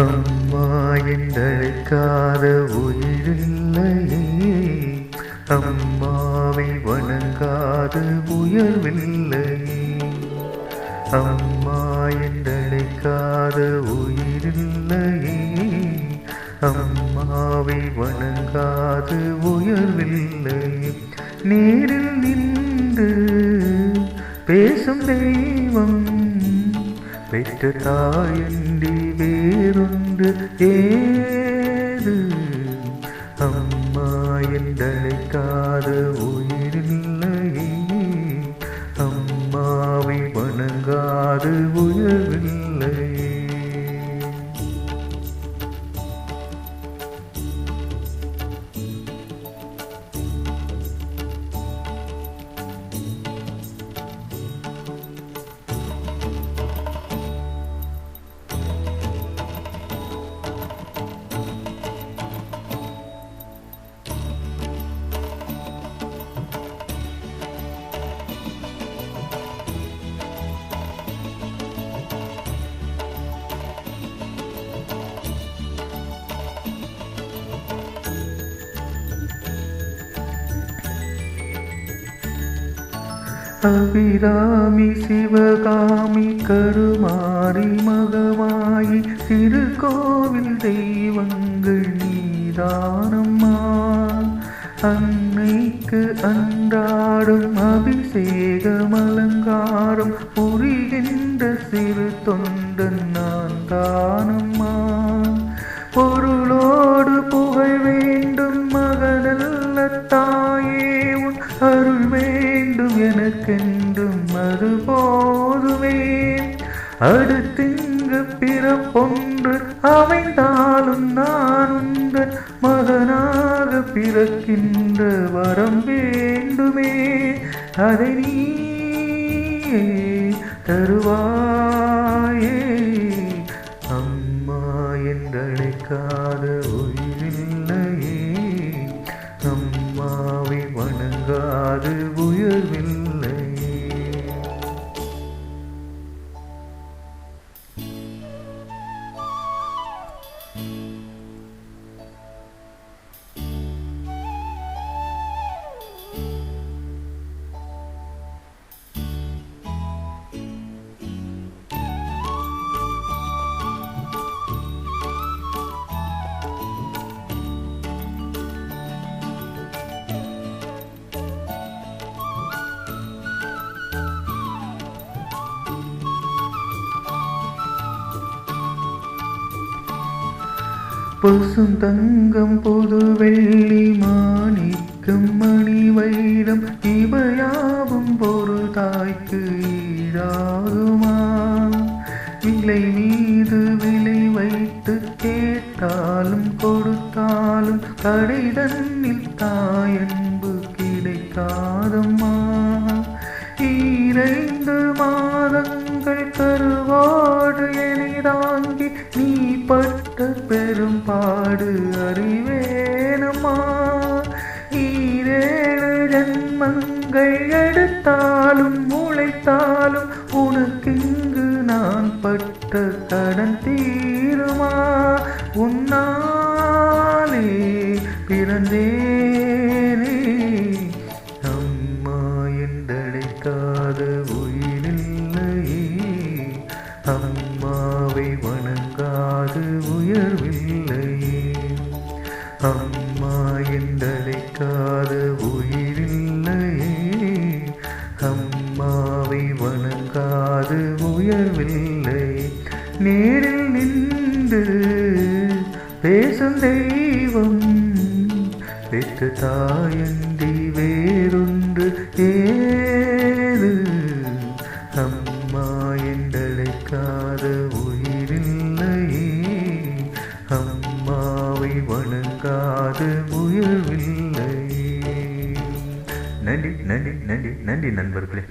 அம்மா என்றழைக்காத உயிரில்லையே, அம்மாவை வணங்காத உயர்வில்லையே. அம்மா என்றழைக்காத உயிரில்லையே, அம்மாவை வணங்காத உயர்வில்லையே. நேரில் நின்று பேசும் தெய்வம் பெற்ற தாயன்றி வேறொன்று ஏது. அம்மா என்றழைக்காத உயிரில்லையே, அம்மாவை வணங்காத உயர்வில்லையே. அபிராமி சிவகாமி கருமாரி மகமாயி திருக்கோவில் தெய்வங்கள் நீதானம்மா. அன்னைக்கு அன்றாடும் அபிஷேகம் அலங்காரம் புரிகின்ற சிறு தொண்டன் நான் தானம்மா. பொருளோடு புகழ் வேண்டும் மகனல்ல தாயே, உன் அருள் வேண்டும் எனக்கென்றும் அது போதுமே. அடுத்திங்கு பிறப்பொன்று அமைந்தாலும் நான் உந்தன் மகனாக பிறக்கின்ற வரம் வேண்டுமே. அதை நீயே தருவாயே. அம்மா என்றழைக்காத உயிரில்லையே, அம்மாவை வணங்காது உயர்வில்லையே. பசுந்தங்கம் பொது வெள்ளி மாணிக்கம் மணி வைரம் இவையாவும் ஒரு தாய்க்கு ஈடாகுமா? விலை மீது விலை வைத்து கேட்டாலும் கொடுத்தாலும் கடை தன்னில் தாயன்பு கிடைக்காதம்மா. 2 மாதங்கள் கருவாடு எனிதாங்கி நீ பட்ட பெரும்பாடு அறிவேனம்மா. 7 ஜன்மங்கள் எடுத்தாலும் உழைத்தாலும் உனக்கிங்கு நான் பட்ட கடன் தீருமா? உன்னாலே பிறந்தேனே. அம்மா என்றழைக்காத உயிரில்லையே, அம்மாவை வணங்காது உயர்வில்லையே. அம்மா என்றழைக்காத உயிரில்லையே, அம்மாவை வணங்காது உயர்வில்லையே. நேரில் நின்று பேசும் தெய்வம் பெற்ற தாயன்றி வேறொன்று ஏது. அம்மா என்றழைக்காத உயிரில்லையே, அம்மாவை வணங்காத உயர்வில்லையே. நன்றி நன்றி நன்றி நன்றி நண்பர்களே.